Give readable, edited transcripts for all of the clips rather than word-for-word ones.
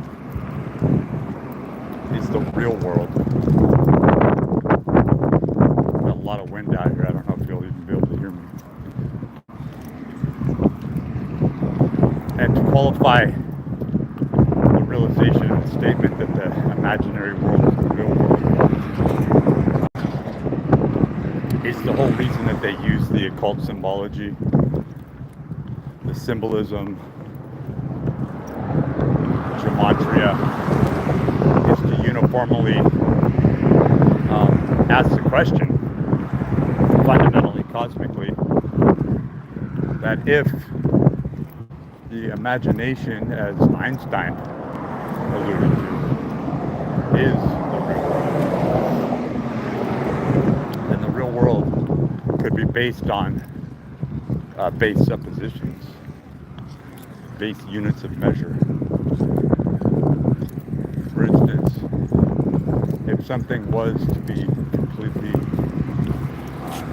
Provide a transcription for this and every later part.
world is the real world. Got a lot of wind out here. I don't know if you'll even be able to hear me. And to qualify the realization and statement that the imaginary world is the real world is the whole reason that they use the occult symbology, the symbolism, gematria, is to uniformly ask the question, fundamentally, cosmically, that if the imagination, as Einstein alluded to, is the real world, then the real world could be based on base suppositions, base units of measure. For instance, if something was to be completely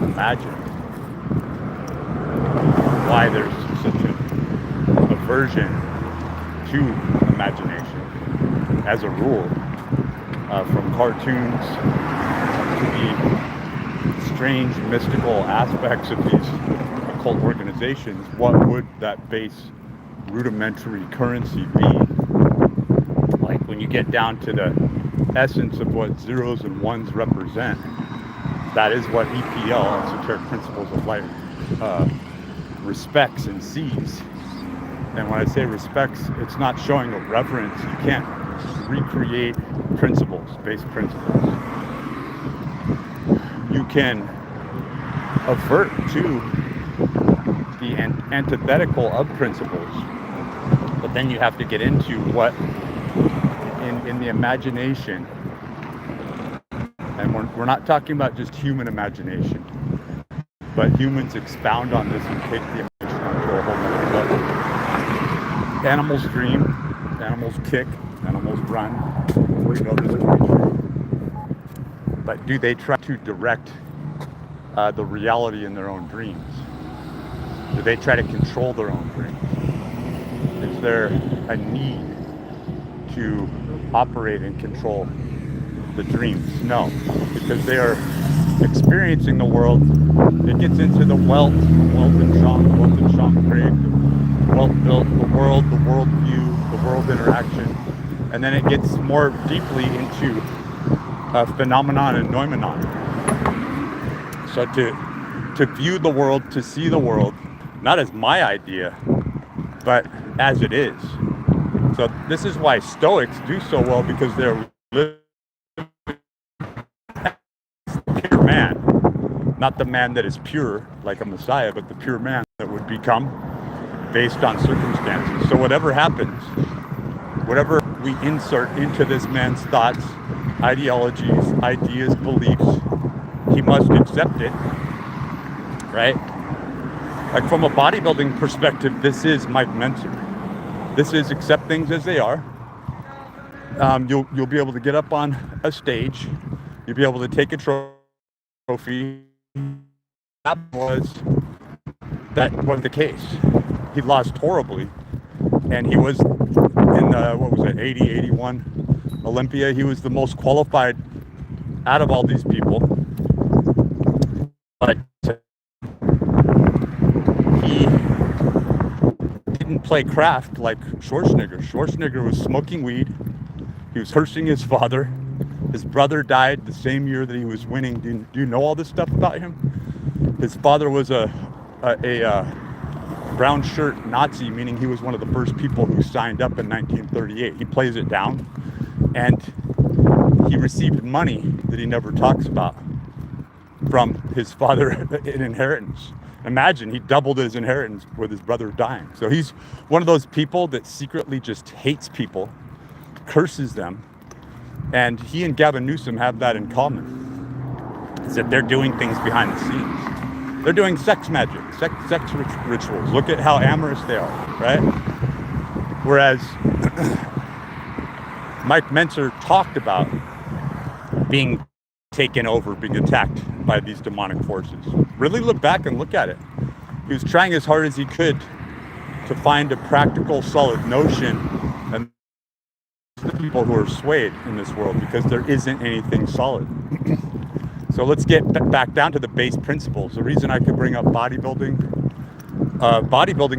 imagined, why there's such an aversion to imagination as a rule, from cartoons to the strange mystical aspects of these occult organizations. What would that base rudimentary currency be? Like when you get down to the essence of what zeros and ones represent, that is what EPL, Esoteric Principles of Light, respects and sees. And when I say respects, it's not showing a reverence. You can't recreate principles, base principles. You can avert to the antithetical of principles, but then you have to get into what in the imagination, and we're not talking about just human imagination, but humans expound on this and take the imagination onto a whole nother level. Animals dream, animals kick, animals run. We know there's a creature. But do they try to direct the reality in their own dreams? Do they try to control their own dreams? Is there a need to operate and control the dreams? No, because they are experiencing the world. It gets into the Welt and Sean Craig, the world view, the world interaction, and then it gets more deeply into phenomenon and noumenon. So to view the world, to see the world, not as my idea, but as it is. So this is why Stoics do so well, because they're pure man, not the man that is pure like a Messiah, but the pure man that would become based on circumstances. So whatever happens, whatever we insert into this man's thoughts, ideologies, ideas, beliefs, he must accept it, right? Like from a bodybuilding perspective, this is Mike Mentzer. This is accept things as they are. You'll be able to get up on a stage. You'll be able to take a trophy. That was the case. He lost horribly, and he was in the 81 Olympia. He was the most qualified out of all these people, but he didn't play craft like Schwarzenegger. Schwarzenegger was smoking weed. He was cursing his father. His brother died the same year that he was winning. Do you know all this stuff about him? His father was a brown shirt Nazi, meaning he was one of the first people who signed up in 1938. He plays it down, and he received money that he never talks about from his father in inheritance. Imagine, he doubled his inheritance with his brother dying. So he's one of those people that secretly just hates people, curses them, and he and Gavin Newsom have that in common. Is that they're doing things behind the scenes. They're doing sex magic, sex rituals. Look at how amorous they are, right? Whereas Mike Mentzer talked about being taken over, being attacked by these demonic forces. Really look back and look at it. He was trying as hard as he could to find a practical, solid notion, and the people who are swayed in this world because there isn't anything solid. So let's get back down to the base principles. The reason I could bring up bodybuilding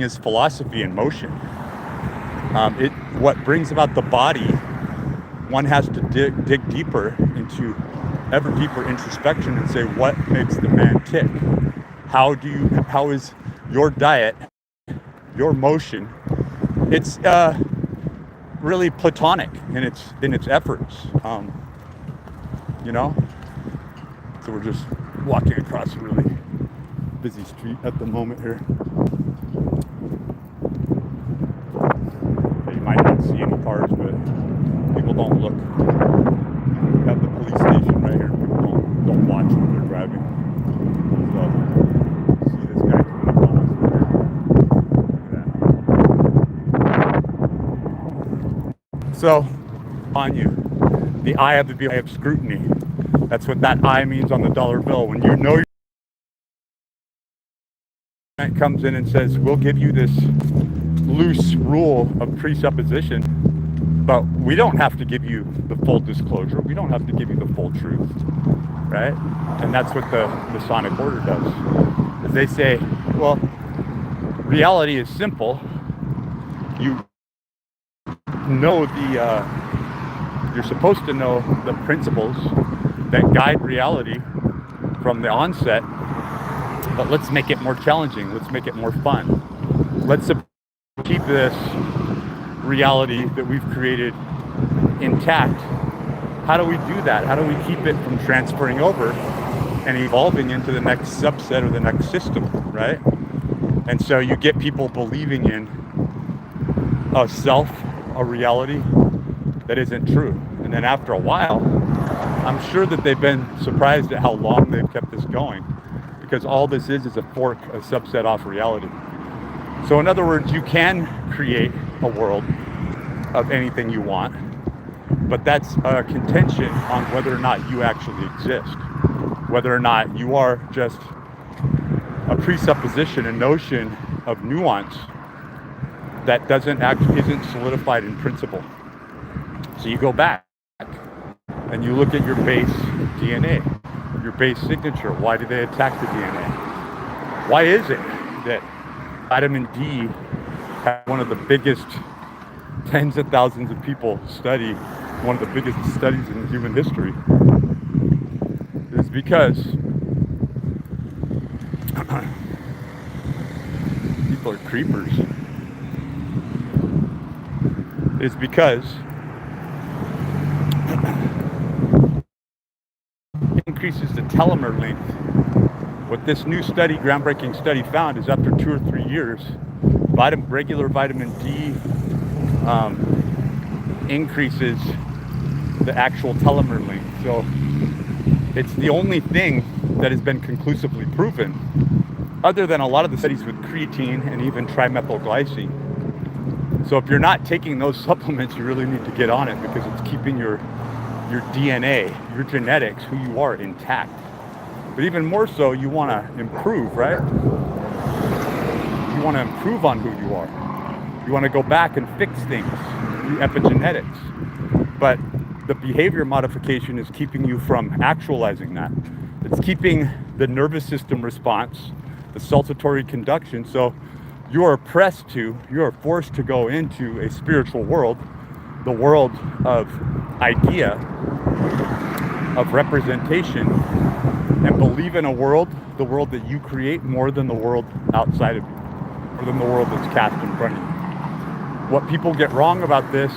is philosophy in motion. What brings about the body, one has to dig deeper into ever deeper introspection and say, what makes the man tick? How is your diet, your motion? It's really platonic in its efforts, you know. So we're just walking across a really busy street at the moment here. You might not see any cars, but people don't look. We have the police station right here. People don't watch when they're driving. So see this guy coming up on us here. Look at that. So on you, the eye of the eye of scrutiny. That's what that I means on the dollar bill. When you know it comes in and says, we'll give you this loose rule of presupposition, but we don't have to give you the full disclosure. We don't have to give you the full truth, right? And that's what the Masonic Order does. Is they say, well, reality is simple. You know you're supposed to know the principles that guide reality from the onset, but let's make it more challenging. Let's make it more fun. Let's keep this reality that we've created intact. How do we do that? How do we keep it from transferring over and evolving into the next subset or the next system, right? And so you get people believing in a self, a reality that isn't true. And then after a while, I'm sure that they've been surprised at how long they've kept this going, because all this is a fork, a subset off reality. So in other words, you can create a world of anything you want, but that's a contention on whether or not you actually exist, whether or not you are just a presupposition, a notion of nuance that isn't solidified in principle. So you go back and you look at your base DNA, your base signature. Why do they attack the DNA? Why is it that vitamin D has one of the biggest, tens of thousands of people study, one of the biggest studies in human history? It's because people are creepers. It's because it increases the telomere length. What this new study, groundbreaking study, found is after 2 or 3 years, regular vitamin D increases the actual telomere length. So it's the only thing that has been conclusively proven, other than a lot of the studies with creatine and even trimethylglycine. So if you're not taking those supplements, you really need to get on it, because it's keeping your DNA, your genetics, who you are, intact. But even more so, you want to improve, right? You want to improve on who you are. You want to go back and fix things through epigenetics. But the behavior modification is keeping you from actualizing that. It's keeping the nervous system response, the saltatory conduction. So you are forced to go into a spiritual world, the world of idea, of representation, and believe in the world that you create, more than the world outside of you, more than the world that's cast in front of you. What people get wrong about this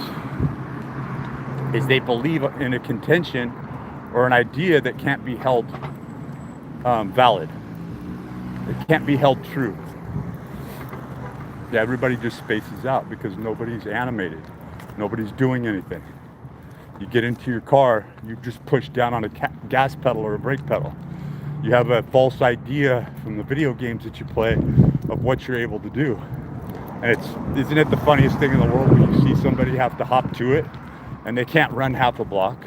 is they believe in a contention or an idea that can't be held valid. It can't be held true. Yeah, everybody just spaces out because nobody's animated. Nobody's doing anything. You get into your car, you just push down on a gas pedal or a brake pedal. You have a false idea from the video games that you play of what you're able to do. And isn't it the funniest thing in the world when you see somebody have to hop to it and they can't run half a block?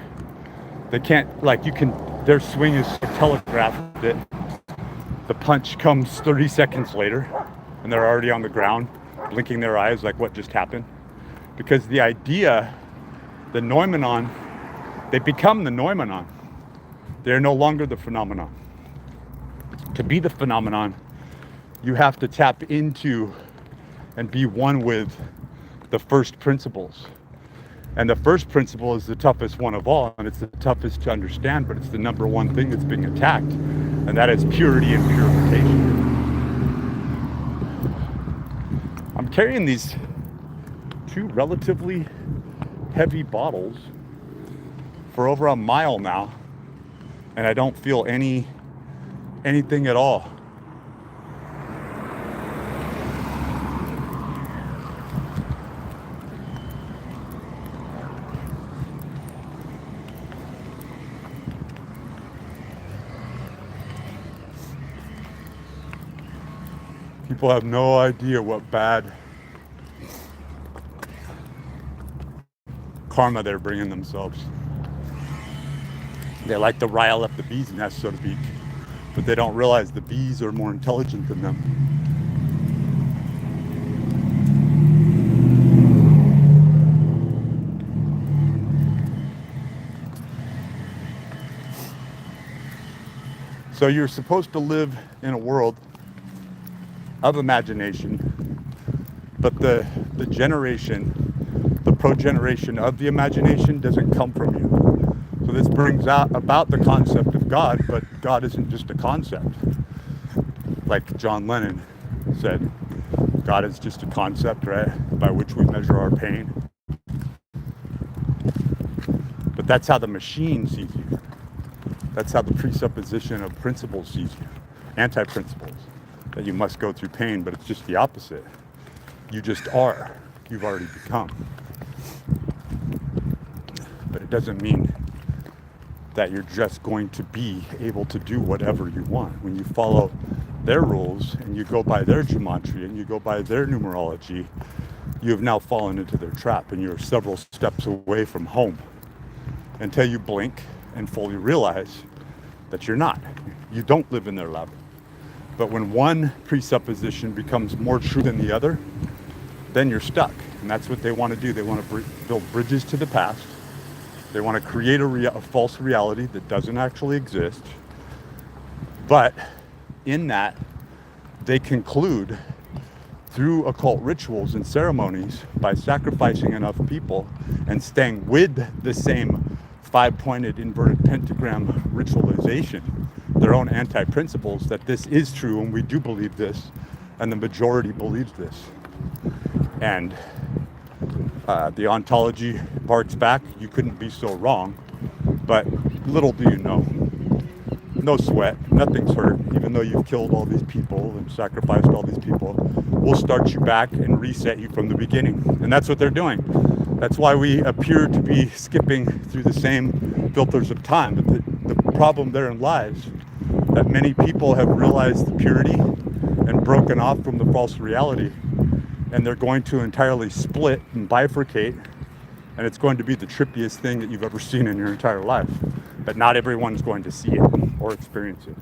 They can't, their swing is telegraphed that the punch comes 30 seconds later and they're already on the ground, blinking their eyes like, what just happened? Because the idea The noumenon, they become the noumenon. They're no longer the phenomenon. To be the phenomenon, you have to tap into and be one with the first principles. And the first principle is the toughest one of all, and it's the toughest to understand, but it's the number one thing that's being attacked, and that is purity and purification. I'm carrying these two relatively heavy bottles for over a mile now, and I don't feel anything at all. People have no idea what bad karma they're bringing themselves. They like to rile up the bee's nest, so to speak, but they don't realize the bees are more intelligent than them. So you're supposed to live in a world of imagination, but the progeneration of the imagination doesn't come from you. So this brings out about the concept of God, but God isn't just a concept. Like John Lennon said, God is just a concept, right, by which we measure our pain. But that's how the machine sees you. That's how the presupposition of principles sees you. Anti-principles. That you must go through pain, but it's just the opposite. You just are. You've already become. But it doesn't mean that you're just going to be able to do whatever you want. When you follow their rules and you go by their gematria and you go by their numerology, you have now fallen into their trap, and you're several steps away from home until you blink and fully realize that you're not. You don't live in their lab. But when one presupposition becomes more true than the other, then you're stuck. And that's what they want to do. They want to build bridges to the past. They want to create a false reality that doesn't actually exist. But in that, they conclude through occult rituals and ceremonies, by sacrificing enough people and staying with the same 5-pointed inverted pentagram ritualization, their own anti-principles, that this is true and we do believe this, and the majority believes this. And the ontology barks back, you couldn't be so wrong, but little do you know. No sweat, nothing's hurt, even though you've killed all these people and sacrificed all these people. We'll start you back and reset you from the beginning. And that's what they're doing. That's why we appear to be skipping through the same filters of time. But the problem therein lies that many people have realized the purity and broken off from the false reality, and they're going to entirely split and bifurcate, and it's going to be the trippiest thing that you've ever seen in your entire life. But not everyone's going to see it or experience it.